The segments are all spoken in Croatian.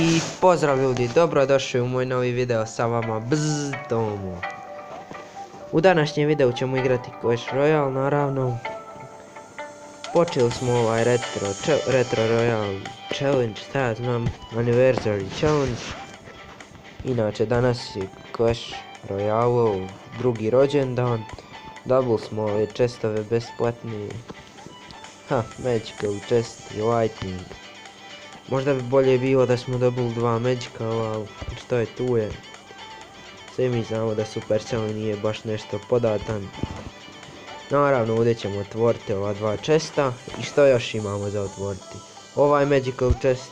I pozdrav ljudi, dobrodošli u moj novi video sa vama Tomu. U današnjem videu ćemo igrati Clash Royale, naravno. Počeli smo ovaj Retro Royale Challenge, šta ja znam, Anniversary Challenge. Inače danas je Clash Royale drugi rođendan. Dobili smo ove čestove besplatni. Magical chest i Lightning. Možda bi bolje bilo da smo dobili dva Magical, ali što je tu je. Sve mi znamo da Supercell nije baš nešto podatan. Naravno ovdje ćemo otvoriti ova dva chesta. I što još imamo za otvoriti? Ovaj Magical chest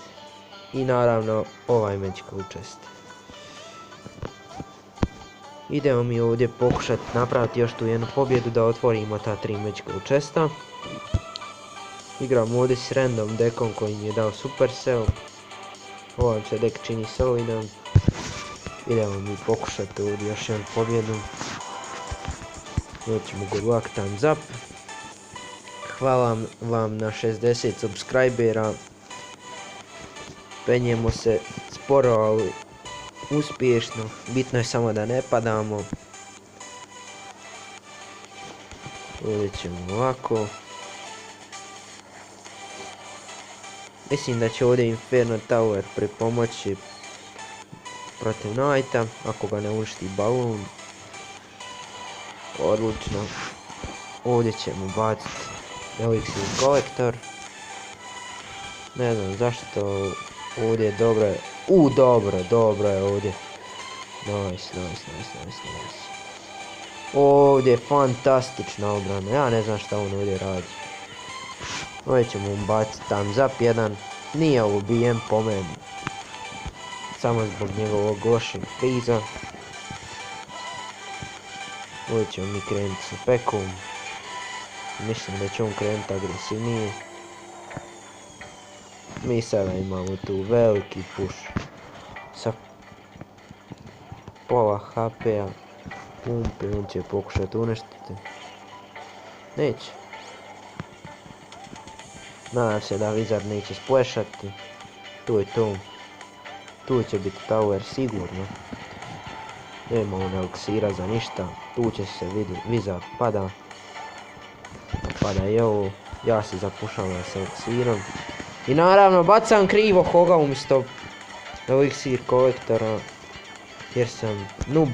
i naravno ovaj Magical chest. Idemo mi ovdje pokušati napraviti još tu jednu pobjedu da otvorimo ta tri Magical chesta. Igram ovdje s random dekom koji mi je dao Supercell. Ovaj se dek čini solidan. Idemo mi pokušati ovdje još jednu pobjedu. Nećemo good luck, thumbs up. Hvala vam na 60 subscribera. Penjemo se sporo, ali uspješno. Bitno je samo da ne padamo. Ovdje ćemo ovako. Mislim da će ovdje Inferno Tower pripomoći protiv Knighta, ako ga ne uništi balon. Odlično. Ovdje ćemo baciti Elixir Collector. Ne znam zašto ovdje je dobro. Dobro je ovdje. Nice. Ovdje je fantastična obrana, ja ne znam šta on ovdje radi. Ovdje ćemo mu baciti thumbs up jedan. Nije ubijen po meni. Samo zbog njegovog lošeg friza. Ovdje ćemo mi krenuti sa pekom. Mislim da će on krenuti agresivnije. Mi sada imamo tu veliki push. Sa pola HP-a. Pumpe, on će pokušati uništiti. Neće. Nadam se da Wizard neće splashati. Tu je to. Tu će biti tower sigurno. Nema on eliksira za ništa. Tu će se vidjeti. Wizard pada. Pada i ovo. Ja se zapušavam s eliksirom. I naravno bacam krivo Hoga umjesto Elixir Collectora. Jer sam noob.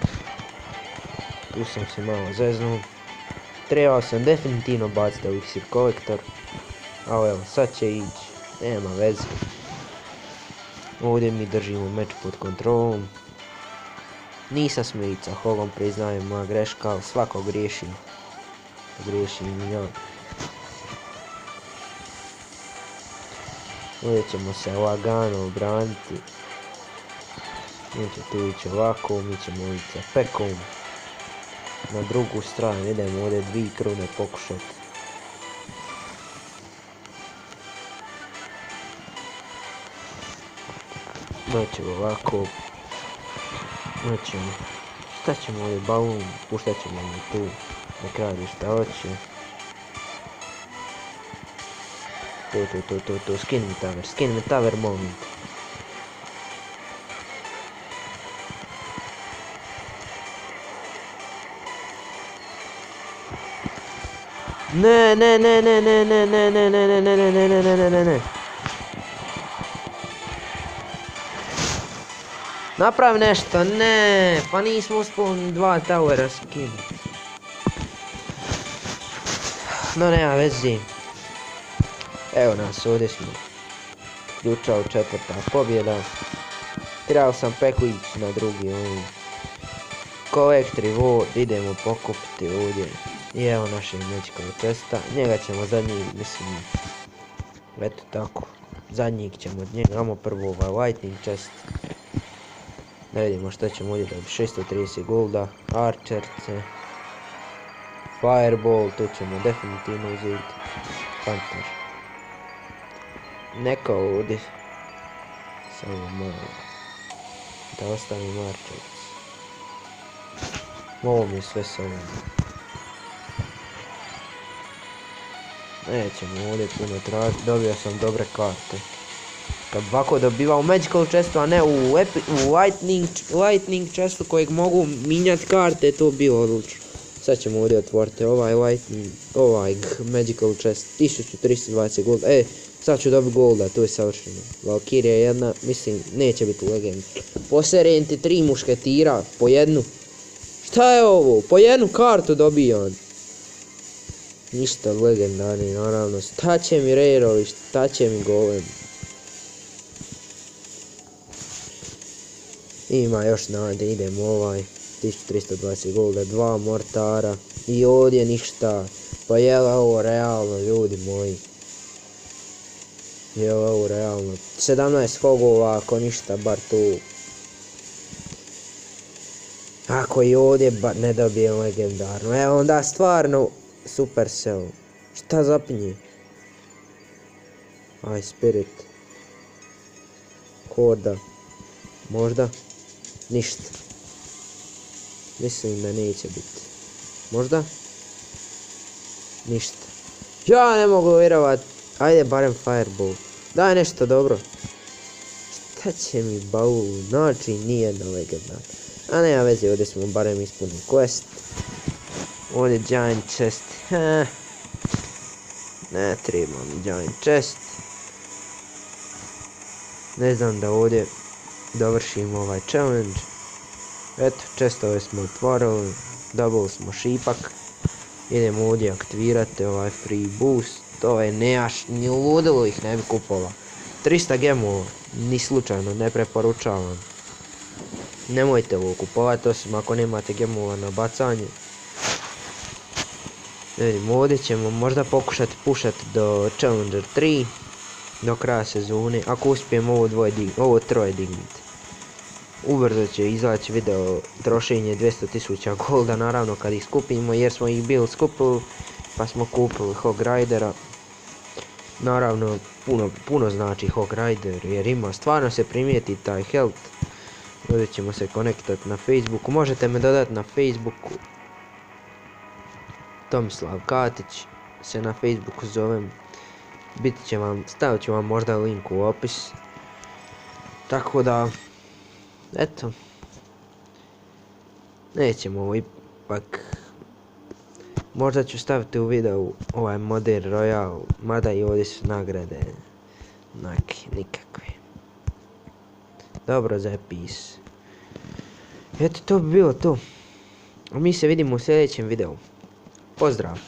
Tu sam se malo zeznuo. Trebao sam definitivno baciti Elixir Collector. Ali evo, sad će ići, nema veze. Ovdje mi držimo meč pod kontrolom. Nisam smica, Hogom priznajem moja greška, ali svako griješi. Griješim i ja. Ovdje ćemo se lagano obraniti. Mi će tu ići ovako, mi ćemo ići sa pekom. Na drugu stranu idemo ovdje dvije krune pokušati. Znači ovako. Šta ćemo ovdje balon, puštat ćemo mu tu. Nek radi šta hoće. To, skin mi tower moment. Ne. Napravi nešto, ne, pa nismo uspjeli dva towera skinuti. No nema vezi. Evo nas, ovdje smo. Ključao četvrta pobjeda. Trebao sam peku ići na drugi ovdje. Collector Ward, idemo pokupiti ovdje. I evo našeg Magical chesta. Njega ćemo zadnji, mislim. Eto tako. Zadnjeg ćemo od njega. Imamo prvo ovaj Lightning chest. Da vidimo što ćemo ovdje dobiti. 630 golda, Archerce, Fireball, tu ćemo definitivno uzeti. Panther. Neka ovdje. Samo malo. Da ostavim Archerce. Ovo mi je sve solidno. Nećemo ovdje puno tražiti, dobio sam dobre karte. Kad bi ovako dobivao u Magical chestu, a ne u Lightning chestu kojeg mogu minjati karte, to bi bilo odlično. Sad ćemo ovdje otvoriti ovaj Magical chest, 1320 gold. Sad ću dobiti golda, to je savršeno. Valkyrija jedna, mislim, neće biti legenda. Poserim ti 3 mušketira, po jednu. Šta je ovo? Po jednu kartu dobijam. Ništa legendarni, naravno. Šta će mi Rareovi, šta će mi golem. Ima još nade, idemo ovaj. 1320 golda, 2 mortara. I ovdje ništa. Pa je li ovo realno, ljudi moji? Je li ovo realno? 17 hogova, ako ništa, bar tu. Ako i ovdje ne dobijem legendarno. Evo onda stvarno Supercell. Šta zapinje? Aj, Spirit. Horda. Možda? Ništa. Mislim da neće biti. Možda? Ništa. Ja ne mogu vjerovat. Ajde barem Fireball. Daj nešto dobro. Šta će mi baul? Znači nijedna legendarna. A nema veze, ovdje smo barem ispunili quest. Ovdje Giant chest. Ne treba mi Giant chest. Ne znam da ovdje dovršimo ovaj challenge. Eto, chestove smo otvorili. Dobili smo šipak. Idemo ovdje aktivirati ovaj free boost. To je nejaš, ni ludilo ih ne bi kupovao. 300 gemova, ni slučajno, ne preporučavam. Nemojte ovo kupovati, osim ako nemate gemova na bacanje. Vidimo, ovdje ćemo možda pokušati pušati do Challenger 3. Do kraja sezone, ako uspijemo ovo troje digniti. Ubrzo će izaći video trošenje 200.000 golda, naravno kad ih skupimo, jer smo ih bili skupili, pa smo kupili Hog Ridera. Naravno, puno znači Hog Rider, jer ima, stvarno se primijeti taj health. Ovdje ćemo se konektati na Facebooku, možete me dodati na Facebooku. Tomislav Katić se na Facebooku zovem. Stavit ću vam možda link u opis. Tako da, eto. Nećemo ovo ipak. Možda ću staviti u videu ovaj Modern Royale, mada i ovdje su nagrade nikakve. Dobro zapis. Eto, to bi bilo to. A mi se vidimo u sljedećem videu. Pozdrav!